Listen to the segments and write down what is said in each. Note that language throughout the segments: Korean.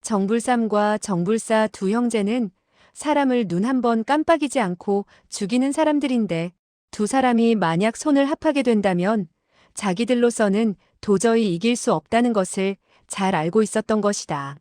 정불삼과 정불사 두 형제는 사람을 눈 한 번 깜빡이지 않고 죽이는 사람들인데 두 사람이 만약 손을 합하게 된다면 자기들로서는 도저히 이길 수 없다는 것을 잘 알고 있었던 것이다.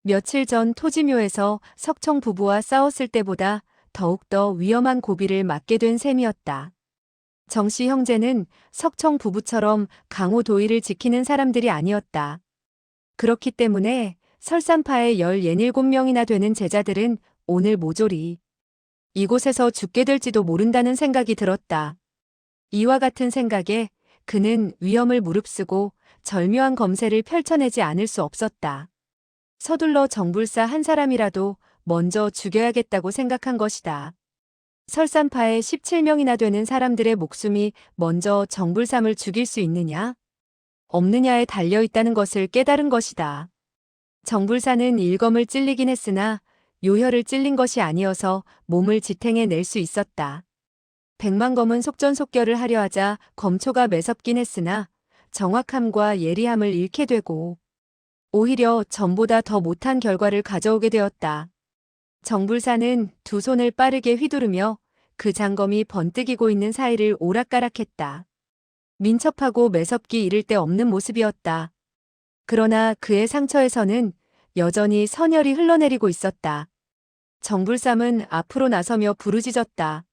며칠 전 토지묘에서 석청 부부와 싸웠을 때보다 더욱더 위험한 고비를 맞게 된 셈이었다. 정씨 형제는 석청 부부처럼 강호도의를 지키는 사람들이 아니었다. 그렇기 때문에 설산파의 17명이나 되는 제자들은 오늘 모조리 이곳에서 죽게 될지도 모른다는 생각이 들었다. 이와 같은 생각에 그는 위험을 무릅쓰고 절묘한 검세를 펼쳐내지 않을 수 없었다. 서둘러 정불사 한 사람이라도 먼저 죽여야겠다고 생각한 것이다. 설산파의 17명이나 되는 사람들의 목숨이 먼저 정불삼을 죽일 수 있느냐, 없느냐에 달려 있다는 것을 깨달은 것이다. 정불사는 일검을 찔리긴 했으나 요혈을 찔린 것이 아니어서 몸을 지탱해 낼 수 있었다. 백만검은 속전속결을 하려 하자 검초가 매섭긴 했으나 정확함과 예리함을 잃게 되고 오히려 전보다 더 못한 결과를 가져오게 되었다. 정불사는 두 손을 빠르게 휘두르며 그 장검이 번뜩이고 있는 사이를 오락가락했다. 민첩하고 매섭기 이를 데 없는 모습이었다. 그러나 그의 상처에서는 여전히 선혈이 흘러내리고 있었다. 정불삼은 앞으로 나서며 부르짖었다.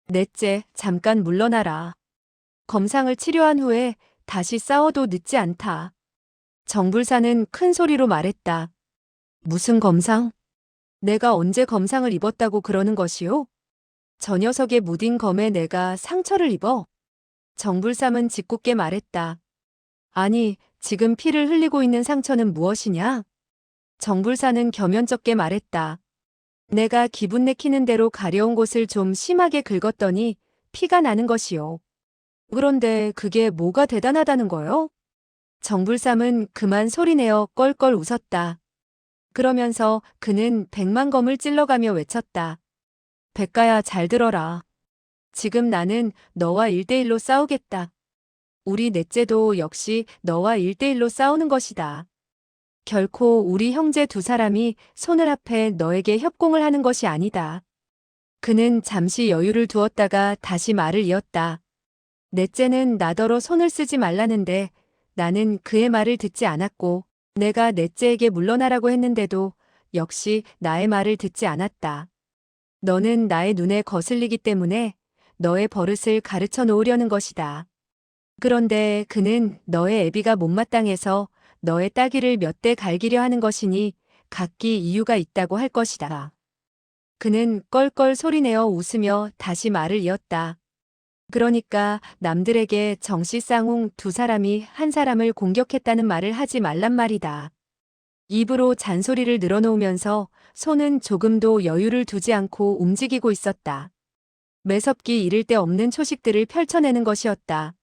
넷째, 잠깐 물러나라. 검상을 치료한 후에 다시 싸워도 늦지 않다. 정불사는 큰 소리로 말했다. 무슨 검상? 내가 언제 검상을 입었다고 그러는 것이오? 저 녀석의 무딘 검에 내가 상처를 입어? 정불삼은 짓궂게 말했다. 아니, 지금 피를 흘리고 있는 상처는 무엇이냐? 정불사는 겸연쩍게 말했다. 내가 기분 내키는 대로 가려운 곳을 좀 심하게 긁었더니 피가 나는 것이오. 그런데 그게 뭐가 대단하다는 거요? 정불삼은 그만 소리내어 껄껄 웃었다. 그러면서 그는 백만검을 찔러가며 외쳤다. 백가야, 잘 들어라. 지금 나는 너와 1대1로 싸우겠다. 우리 넷째도 역시 너와 1대1로 싸우는 것이다. 결코 우리 형제 두 사람이 손을 합해 너에게 협공을 하는 것이 아니다. 그는 잠시 여유를 두었다가 다시 말을 이었다. 넷째는 나더러 손을 쓰지 말라는데 나는 그의 말을 듣지 않았고 내가 넷째에게 물러나라고 했는데도 역시 나의 말을 듣지 않았다. 너는 나의 눈에 거슬리기 때문에 너의 버릇을 가르쳐 놓으려는 것이다. 그런데 그는 너의 애비가 못마땅해서 너의 따귀를 몇 대 갈기려 하는 것이니 각기 이유가 있다고 할 것이다. 그는 껄껄 소리내어 웃으며 다시 말을 이었다. 그러니까 남들에게 정씨 쌍웅 두 사람이 한 사람을 공격했다는 말을 하지 말란 말이다. 입으로 잔소리를 늘어놓으면서 손은 조금도 여유를 두지 않고 움직이고 있었다. 매섭기 이를 데 없는 초식들을 펼쳐내는 것이었다.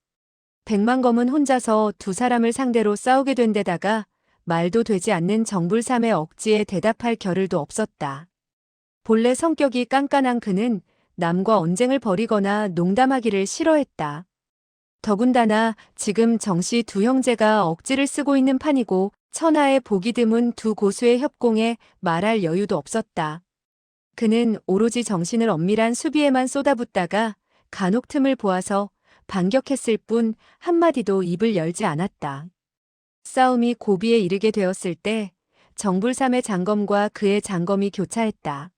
백만검은 혼자서 두 사람을 상대로 싸우게 된 데다가 말도 되지 않는 정불삼의 억지에 대답할 겨를도 없었다. 본래 성격이 깐깐한 그는 남과 언쟁을 벌이거나 농담하기를 싫어했다. 더군다나 지금 정씨 두 형제가 억지를 쓰고 있는 판이고 천하에 보기 드문 두 고수의 협공에 말할 여유도 없었다. 그는 오로지 정신을 엄밀한 수비에만 쏟아붓다가 간혹 틈을 보아서 반격했을 뿐 한마디도 입을 열지 않았다. 싸움이 고비에 이르게 되었을 때 정불삼의 장검과 그의 장검이 교차했다.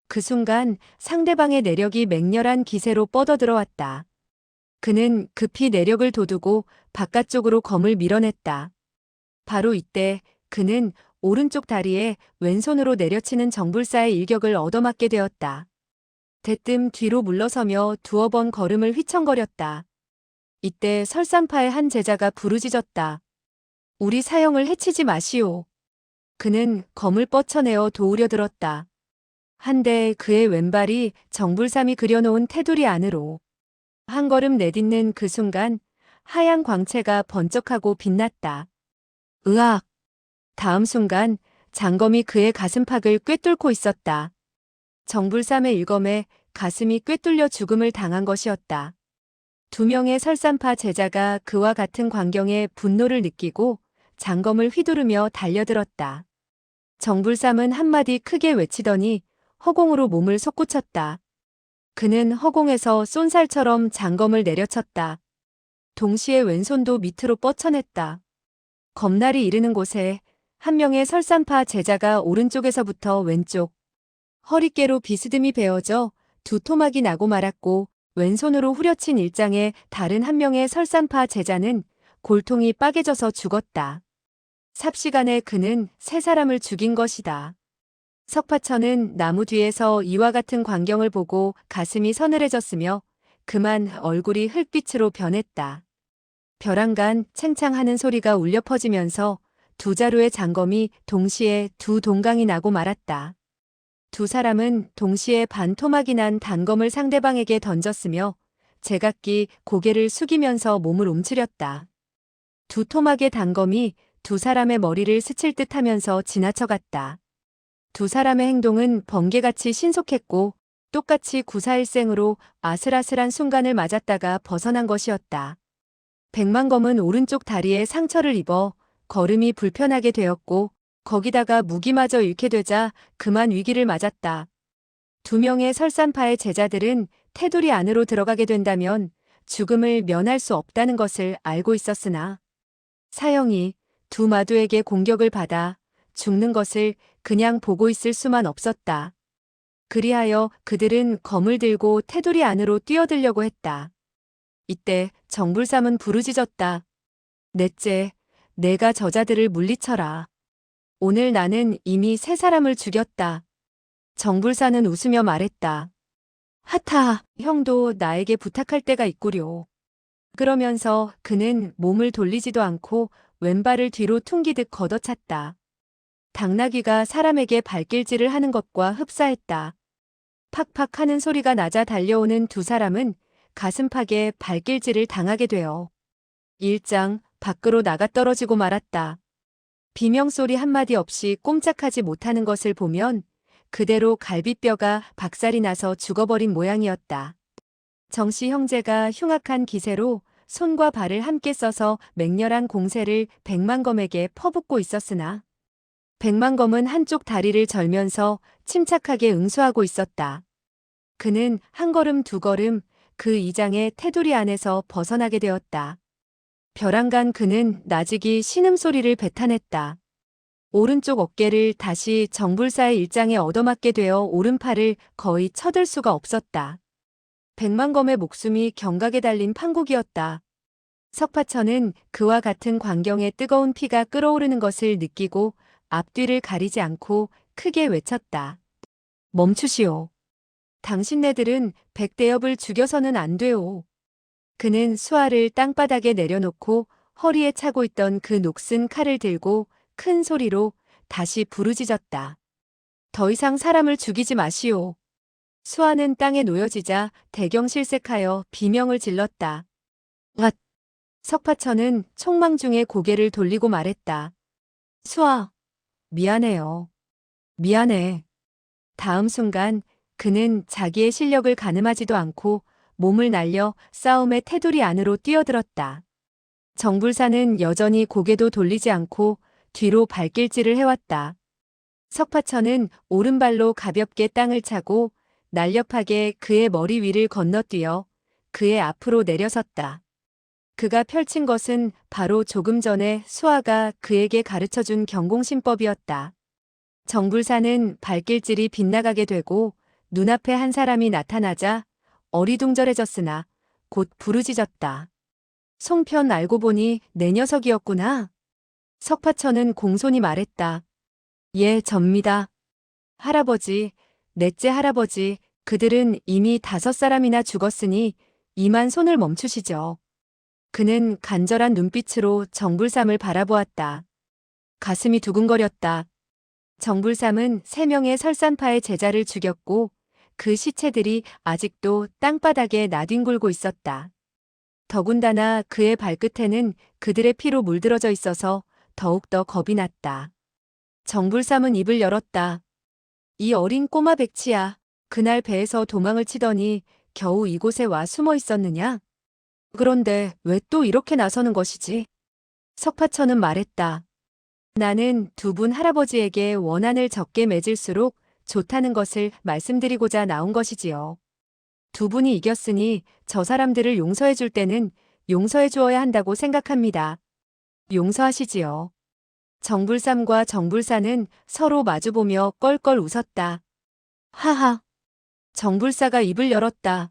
그 순간 상대방의 내력이 맹렬한 기세로 뻗어들어왔다. 그는 급히 내력을 돋우고 바깥쪽으로 검을 밀어냈다. 바로 이때 그는 오른쪽 다리에 왼손으로 내려치는 정불사의 일격을 얻어맞게 되었다. 대뜸 뒤로 물러서며 두어 번 걸음을 휘청거렸다. 이때 설산파의 한 제자가 부르짖었다. 우리 사형을 해치지 마시오. 그는 검을 뻗쳐내어 도우려 들었다. 한데 그의 왼발이 정불삼이 그려놓은 테두리 안으로 한 걸음 내딛는 그 순간 하얀 광채가 번쩍하고 빛났다. 으악! 다음 순간 장검이 그의 가슴팍을 꿰뚫고 있었다. 정불삼의 일검에 가슴이 꿰뚫려 죽음을 당한 것이었다. 두 명의 설산파 제자가 그와 같은 광경에 분노를 느끼고 장검을 휘두르며 달려들었다. 정불삼은 한마디 크게 외치더니 허공으로 몸을 솟구쳤다. 그는 허공에서 쏜살처럼 장검을 내려쳤다. 동시에 왼손도 밑으로 뻗쳐냈다. 검날이 이르는 곳에 한 명의 설산파 제자가 오른쪽에서부터 왼쪽 허리깨로 비스듬히 베어져 두 토막이 나고 말았고, 왼손으로 후려친 일장의 다른 한 명의 설산파 제자는 골통이 빠개져서 죽었다. 삽시간에 그는 세 사람을 죽인 것이다. 석파천은 나무 뒤에서 이와 같은 광경을 보고 가슴이 서늘해졌으며 그만 얼굴이 흙빛으로 변했다. 벼랑간 챙창하는 소리가 울려 퍼지면서 두 자루의 장검이 동시에 두 동강이 나고 말았다. 두 사람은 동시에 반토막이 난 단검을 상대방에게 던졌으며 제각기 고개를 숙이면서 몸을 움츠렸다. 두 토막의 단검이 두 사람의 머리를 스칠 듯 하면서 지나쳐갔다. 두 사람의 행동은 번개같이 신속했고 똑같이 구사일생으로 아슬아슬한 순간을 맞았다가 벗어난 것이었다. 백만검은 오른쪽 다리에 상처를 입어 걸음이 불편하게 되었고 거기다가 무기마저 잃게 되자 그만 위기를 맞았다. 두 명의 설산파의 제자들은 테두리 안으로 들어가게 된다면 죽음을 면할 수 없다는 것을 알고 있었으나 사형이 두 마두에게 공격을 받아 죽는 것을 그냥 보고 있을 수만 없었다. 그리하여 그들은 검을 들고 테두리 안으로 뛰어들려고 했다. 이때 정불삼은 부르짖었다. 넷째, 내가 저자들을 물리쳐라. 오늘 나는 이미 세 사람을 죽였다. 정불사는 웃으며 말했다. 하타, 형도 나에게 부탁할 때가 있구려. 그러면서 그는 몸을 돌리지도 않고 왼발을 뒤로 퉁기듯 걷어찼다. 당나귀가 사람에게 발길질을 하는 것과 흡사했다. 팍팍 하는 소리가 나자 달려오는 두 사람은 가슴팍에 발길질을 당하게 되어 일장 밖으로 나가 떨어지고 말았다. 비명소리 한마디 없이 꼼짝하지 못하는 것을 보면 그대로 갈비뼈가 박살이 나서 죽어버린 모양이었다. 정씨 형제가 흉악한 기세로 손과 발을 함께 써서 맹렬한 공세를 백만검에게 퍼붓고 있었으나 백만검은 한쪽 다리를 절면서 침착하게 응수하고 있었다. 그는 한 걸음 두 걸음 그 이장의 테두리 안에서 벗어나게 되었다. 벼랑간 그는 나직이 신음소리를 뱉어냈다. 오른쪽 어깨를 다시 정불사의 일장에 얻어맞게 되어 오른팔을 거의 쳐들 수가 없었다. 백만검의 목숨이 경각에 달린 판국이었다. 석파천은 그와 같은 광경에 뜨거운 피가 끓어오르는 것을 느끼고 앞뒤를 가리지 않고 크게 외쳤다. 멈추시오. 당신네들은 백대엽을 죽여서는 안 돼요. 그는 수알을 땅바닥에 내려놓고 허리에 차고 있던 그 녹슨 칼을 들고 큰 소리로 다시 부르짖었다. 더 이상 사람을 죽이지 마시오. 수아는 땅에 놓여지자 대경실색하여 비명을 질렀다. 왓! 석파천은 촉망 중에 고개를 돌리고 말했다. 수아, 미안해요. 미안해. 다음 순간 그는 자기의 실력을 가늠하지도 않고 몸을 날려 싸움의 테두리 안으로 뛰어들었다. 정불사는 여전히 고개도 돌리지 않고 뒤로 발길질을 해왔다. 석파천은 오른발로 가볍게 땅을 차고 날렵하게 그의 머리 위를 건너뛰어 그의 앞으로 내려섰다. 그가 펼친 것은 바로 조금 전에 수아가 그에게 가르쳐준 경공신법이었다. 정불사는 발길질이 빗나가게 되고 눈앞에 한 사람이 나타나자 어리둥절해졌으나 곧 부르짖었다. 송편 알고 보니 내 녀석이었구나. 석파천은 공손히 말했다. 예, 접니다. 할아버지, 넷째 할아버지, 그들은 이미 5사람이나 죽었으니 이만 손을 멈추시죠. 그는 간절한 눈빛으로 정불삼을 바라보았다. 가슴이 두근거렸다. 정불삼은 3명의 설산파의 제자를 죽였고 그 시체들이 아직도 땅바닥에 나뒹굴고 있었다. 더군다나 그의 발끝에는 그들의 피로 물들어져 있어서 더욱더 겁이 났다. 정불삼은 입을 열었다. 이 어린 꼬마 백치야, 그날 배에서 도망을 치더니 겨우 이곳에 와 숨어 있었느냐? 그런데 왜 또 이렇게 나서는 것이지? 석파천은 말했다. 나는 두 분 할아버지에게 원한을 적게 맺을수록 좋다는 것을 말씀드리고자 나온 것이지요. 두 분이 이겼으니 저 사람들을 용서해 줄 때는 용서해 주어야 한다고 생각합니다. 용서하시지요. 정불삼과 정불사는 서로 마주보며 껄껄 웃었다. 하하. 정불사가 입을 열었다.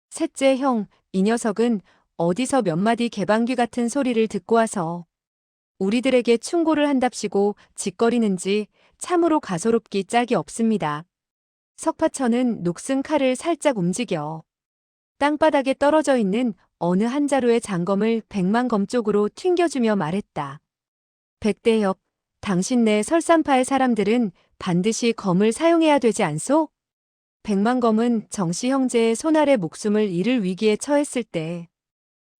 셋째 형, 이 녀석은 어디서 몇 마디 개방귀 같은 소리를 듣고 와서 우리들에게 충고를 한답시고 짓거리는지 참으로 가소롭기 짝이 없습니다. 석파천은 녹슨 칼을 살짝 움직여 땅바닥에 떨어져 있는 어느 한 자루의 장검을 백만검 쪽으로 튕겨주며 말했다. 백대엽, 당신네 설산파의 사람들은 반드시 검을 사용해야 되지 않소? 백만검은 정씨 형제의 손 아래 목숨을 잃을 위기에 처했을 때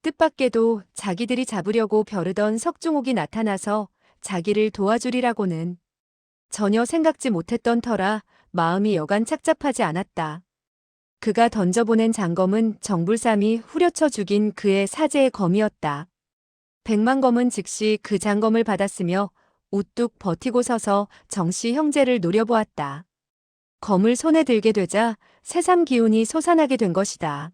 뜻밖에도 자기들이 잡으려고 벼르던 석중옥이 나타나서 자기를 도와주리라고는 전혀 생각지 못했던 터라 마음이 여간 착잡하지 않았다. 그가 던져보낸 장검은 정불삼이 후려쳐 죽인 그의 사제의 검이었다. 백만검은 즉시 그 장검을 받았으며 우뚝 버티고 서서 정씨 형제를 노려보았다. 검을 손에 들게 되자 새삼 기운이 솟아나게 된 것이다.